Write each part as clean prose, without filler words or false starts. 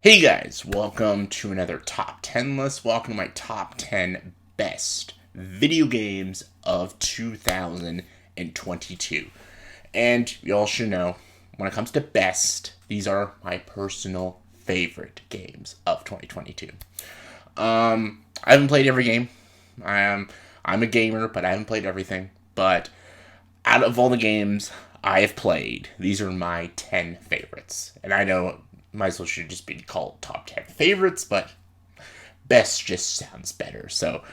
Hey guys, welcome to another top 10 list. Welcome to my top 10 best video games of 2022. And you all should know, when it comes to best, these are my personal favorite games of 2022. I haven't played every game. I'm a gamer, but I haven't played everything. But out of all the games I have played, these are my 10 favorites. And I know might as well should just be called top 10 favorites, but best just sounds better. So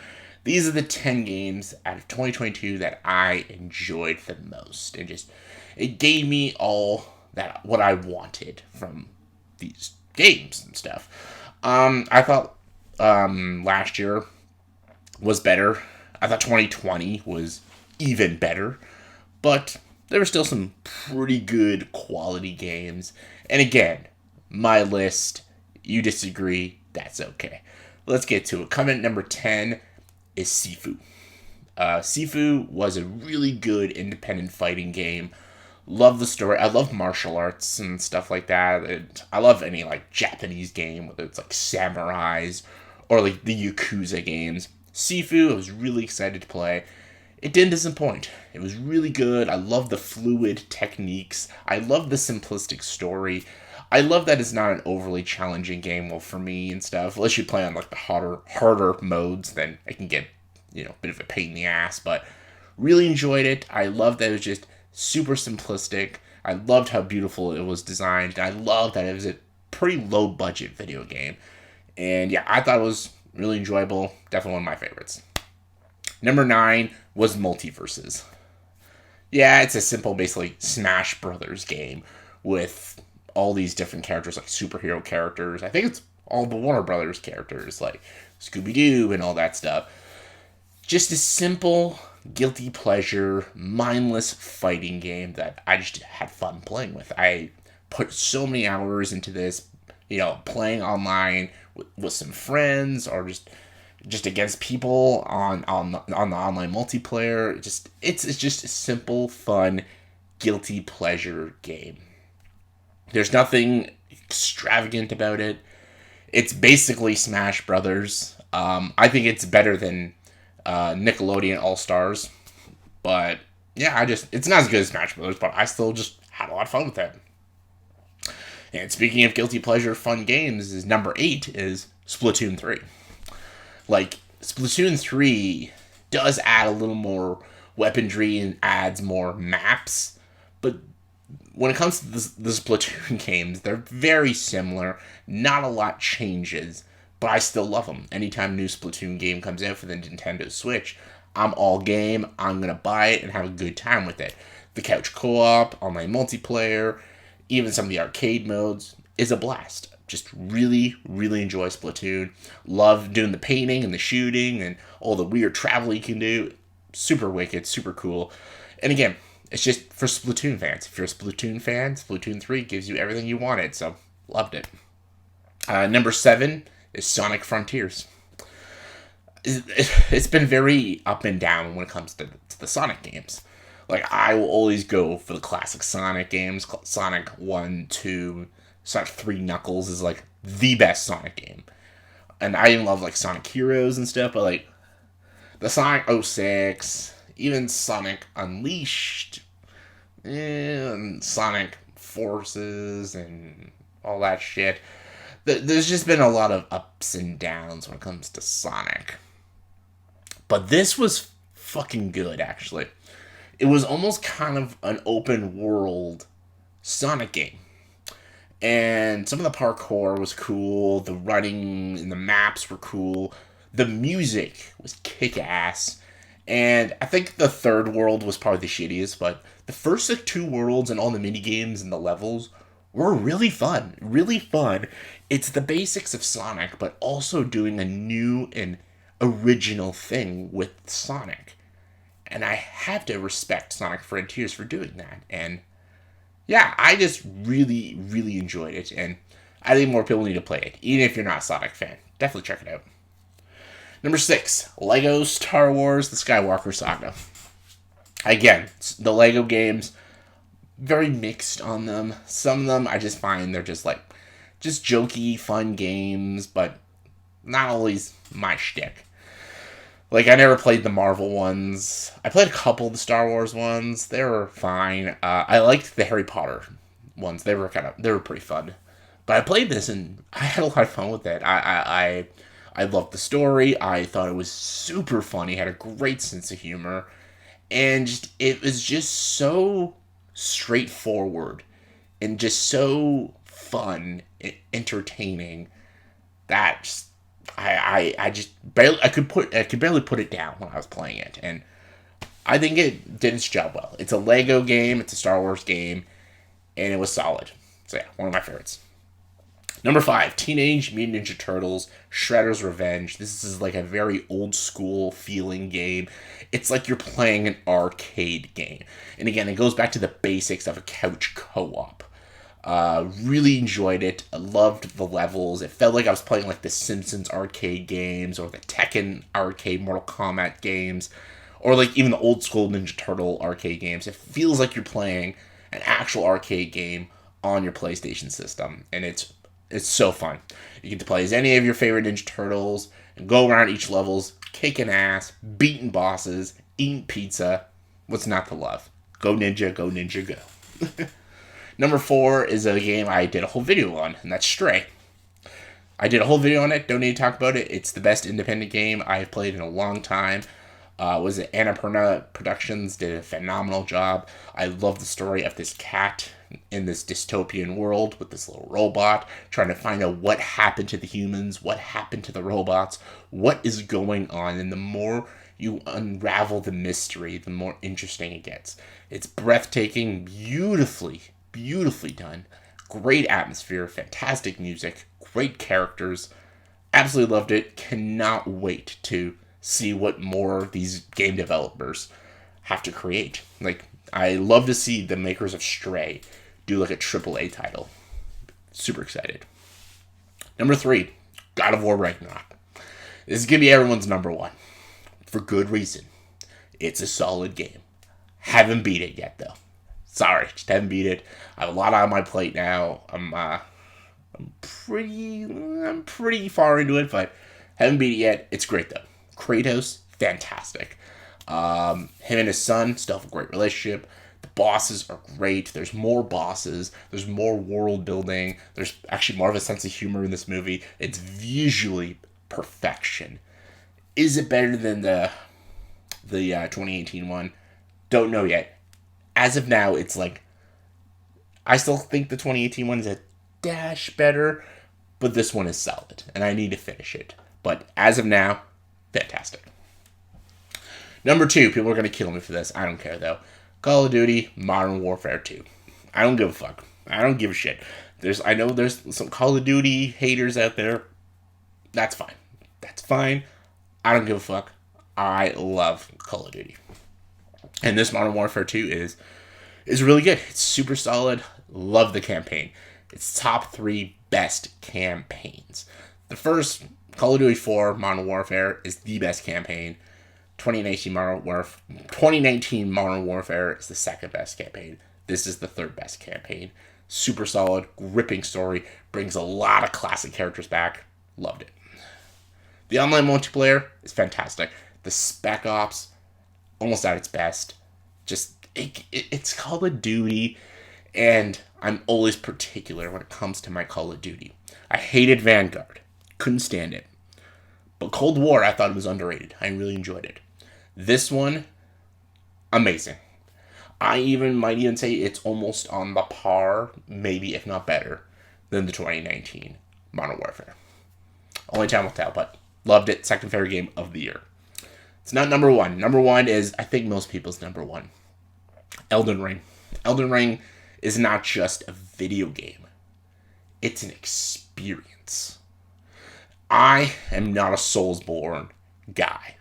these are the 10 games out of 2022 that I enjoyed the most. And just, it gave me all that, what I wanted from these games and stuff. I thought last year was better. I thought 2020 was even better. But there were still some pretty good quality games. And again, my list, you disagree, that's okay. Let's get to it. Coming at number 10 is Sifu. Sifu was a really good independent fighting game. Love the story. I love martial arts and stuff like that. I love any like Japanese game, whether it's like samurais or like the Yakuza games. Sifu, I was really excited to play. It didn't disappoint. It was really good. I love the fluid techniques. I love the simplistic story. I love that it's not an overly challenging game. Well, for me and stuff, unless you play on like the harder modes, then it can get a bit of a pain in the ass. But really enjoyed it. I loved that it was just super simplistic. I loved how beautiful it was designed. I loved that it was a pretty low budget video game. And yeah, I thought it was really enjoyable. Definitely one of my favorites. Number 9 was Multiverses. Yeah, it's a simple, basically, Smash Brothers game with all these different characters, like superhero characters. I think it's all the Warner Brothers characters, like Scooby-Doo and all that stuff. Just a simple, guilty pleasure, mindless fighting game that I just had fun playing with. I put so many hours into this, playing online with some friends or just against people on the online multiplayer. It's just a simple, fun, guilty pleasure game. There's nothing extravagant about it. It's basically Smash Brothers. I think it's better than Nickelodeon All Stars, but yeah, it's not as good as Smash Brothers, but I still just had a lot of fun with it. And speaking of guilty pleasure fun games, is number 8 is Splatoon 3. Like, Splatoon 3 does add a little more weaponry and adds more maps, but when it comes to the Splatoon games, they're very similar. Not a lot changes, but I still love them. Anytime a new Splatoon game comes out for the Nintendo Switch, I'm all game. I'm going to buy it and have a good time with it. The couch co-op, online multiplayer, even some of the arcade modes is a blast. Just really, really enjoy Splatoon. Love doing the painting and the shooting and all the weird travel you can do. Super wicked, super cool. And again, it's just for Splatoon fans. If you're a Splatoon fan, Splatoon 3 gives you everything you wanted, so loved it. Number 7 is Sonic Frontiers. It's been very up and down when it comes to the Sonic games. Like, I will always go for the classic Sonic games. Sonic 1, 2, Sonic 3 Knuckles is like the best Sonic game. And I even love like Sonic Heroes and stuff, but like the Sonic 06, even Sonic Unleashed, and Sonic Forces, and all that shit. There's just been a lot of ups and downs when it comes to Sonic. But this was fucking good, actually. It was almost kind of an open world Sonic game. And some of the parkour was cool. The running and the maps were cool. The music was kick-ass. And I think the third world was probably the shittiest, but the first 2 worlds and all the mini games and the levels were really fun. Really fun. It's the basics of Sonic, but also doing a new and original thing with Sonic. And I have to respect Sonic Frontiers for doing that. And yeah, I just really, really enjoyed it. And I think more people need to play it, even if you're not a Sonic fan. Definitely check it out. Number 6, Lego Star Wars The Skywalker Saga. Again, the Lego games, very mixed on them. Some of them I just find they're just like just jokey, fun games, but not always my shtick. Like, I never played the Marvel ones. I played a couple of the Star Wars ones. They were fine. I liked the Harry Potter ones. They were pretty fun. But I played this and I had a lot of fun with it. I loved the story. I thought it was super funny. Had a great sense of humor, and it was just so straightforward and just so fun, and entertaining that I just barely I could barely put it down when I was playing it, and I think it did its job well. It's a Lego game. It's a Star Wars game, and it was solid. So yeah, one of my favorites. Number 5, Teenage Mutant Ninja Turtles, Shredder's Revenge. This is like a very old school feeling game. It's like you're playing an arcade game. And again, it goes back to the basics of a couch co-op. Really enjoyed it. I loved the levels. It felt like I was playing like the Simpsons arcade games or the Tekken arcade Mortal Kombat games or like even the old school Ninja Turtle arcade games. It feels like you're playing an actual arcade game on your PlayStation system, and it's so fun. You get to play as any of your favorite Ninja Turtles and go around each levels, kicking ass, beating bosses, eating pizza. What's not to love? Go Ninja, go Ninja, go. Number 4 is a game I did a whole video on, and that's Stray. I did a whole video on it. Don't need to talk about it. It's the best independent game I've played in a long time. Was it Annapurna Productions did a phenomenal job. I love the story of this cat in this dystopian world with this little robot trying to find out what happened to the humans, what happened to the robots, what is going on. And the more you unravel the mystery, the more interesting it gets. It's breathtaking, beautifully done. Great atmosphere, fantastic music, great characters. Absolutely loved it. Cannot wait to see what more these game developers have to create. Like, I love to see the makers of Stray do like a AAA title. Super excited. Number 3, God of War Ragnarok. This is going to be everyone's number 1. For good reason. It's a solid game. Haven't beat it yet, though. Sorry, just haven't beat it. I have a lot on my plate now. I'm pretty far into it, but haven't beat it yet. It's great, though. Kratos, fantastic. Him and his son still have a great relationship. The bosses are great. There's more bosses. There's more world building. There's actually more of a sense of humor in this movie. It's visually perfection. Is it better than the 2018 one? Don't know yet. As of now, it's like, I still think the 2018 one is a dash better, but this one is solid, and I need to finish it. But as of now, fantastic. Number 2, people are going to kill me for this. I don't care, though. Call of Duty Modern Warfare 2. I don't give a fuck. I don't give a shit. I know there's some Call of Duty haters out there. That's fine. That's fine. I don't give a fuck. I love Call of Duty. And this Modern Warfare 2 is really good. It's super solid. Love the campaign. It's top 3 best campaigns. The first, Call of Duty 4 Modern Warfare, is the best campaign. 2019 Modern Warfare is the second best campaign. This is the third best campaign. Super solid, gripping story, brings a lot of classic characters back. Loved it. The online multiplayer is fantastic. The Spec Ops, almost at its best. Just, it's Call of Duty, and I'm always particular when it comes to my Call of Duty. I hated Vanguard. Couldn't stand it. But Cold War, I thought it was underrated. I really enjoyed it. This one, amazing. I might even say it's almost on the par, maybe if not better, than the 2019 Modern Warfare. Only time will tell, but loved it. Second favorite game of the year. It's not number 1. Number 1 is, I think, most people's number 1. Elden Ring. Elden Ring is not just a video game. It's an experience. I am not a Soulsborne guy.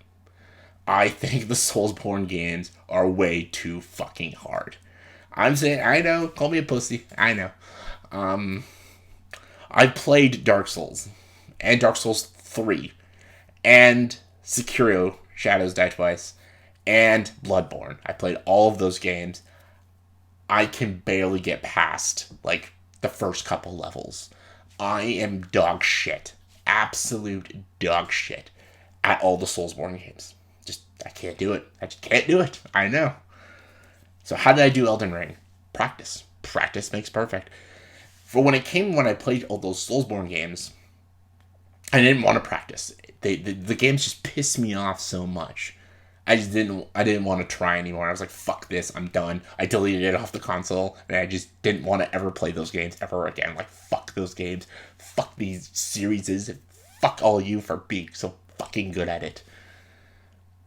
I think the Soulsborne games are way too fucking hard. I'm saying, I know, call me a pussy, I know. I played Dark Souls, and Dark Souls 3, and Sekiro, Shadows Die Twice, and Bloodborne. I played all of those games. I can barely get past, like, the first couple levels. I am dog shit. Absolute dog shit at all the Soulsborne games. Just, I can't do it. I just can't do it. I know. So how did I do Elden Ring? Practice. Practice makes perfect. For when I played all those Soulsborne games, I didn't want to practice. The games just pissed me off so much. I didn't want to try anymore. I was like, fuck this, I'm done. I deleted it off the console, and I just didn't want to ever play those games ever again. Like, fuck those games. Fuck these series. And fuck all you for being so fucking good at it.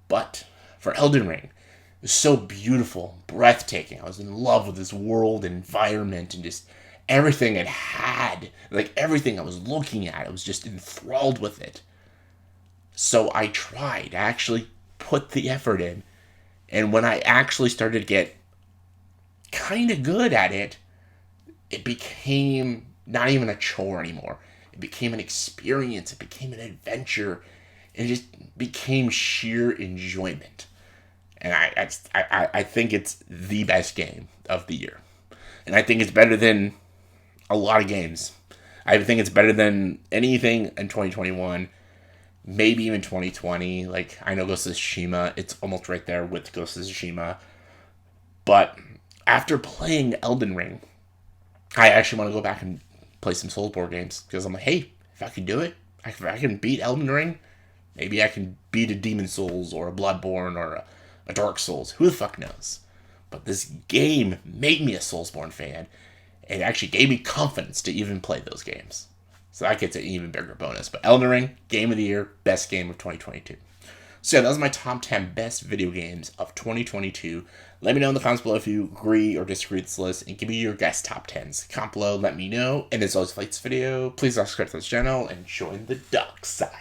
But for Elden Ring, it was so beautiful, breathtaking. I was in love with this world, environment, and just everything it had. Like, everything I was looking at, I was just enthralled with it. So I tried. I actually put the effort in. And when I actually started to get kind of good at it, it became not even a chore anymore. It became an experience. It became an adventure. It just became sheer enjoyment. And I think it's the best game of the year. And I think it's better than a lot of games. I think it's better than anything in 2021. Maybe even 2020. Like, I know Ghost of Tsushima, it's almost right there with Ghost of Tsushima. But after playing Elden Ring, I actually want to go back and play some Soulsborne games. Because I'm like, hey, if I can do it, if I can beat Elden Ring, maybe I can beat a Demon Souls or a Bloodborne or a Dark Souls. Who the fuck knows? But this game made me a Soulsborne fan. It actually gave me confidence to even play those games. So that gets an even bigger bonus. But Elden Ring, Game of the Year, best game of 2022. So yeah, that was my top 10 best video games of 2022. Let me know in the comments below if you agree or disagree with this list, and give me your guest top 10s. Comment below, let me know. And as always, if you like this video, please subscribe to this channel and join the dark side.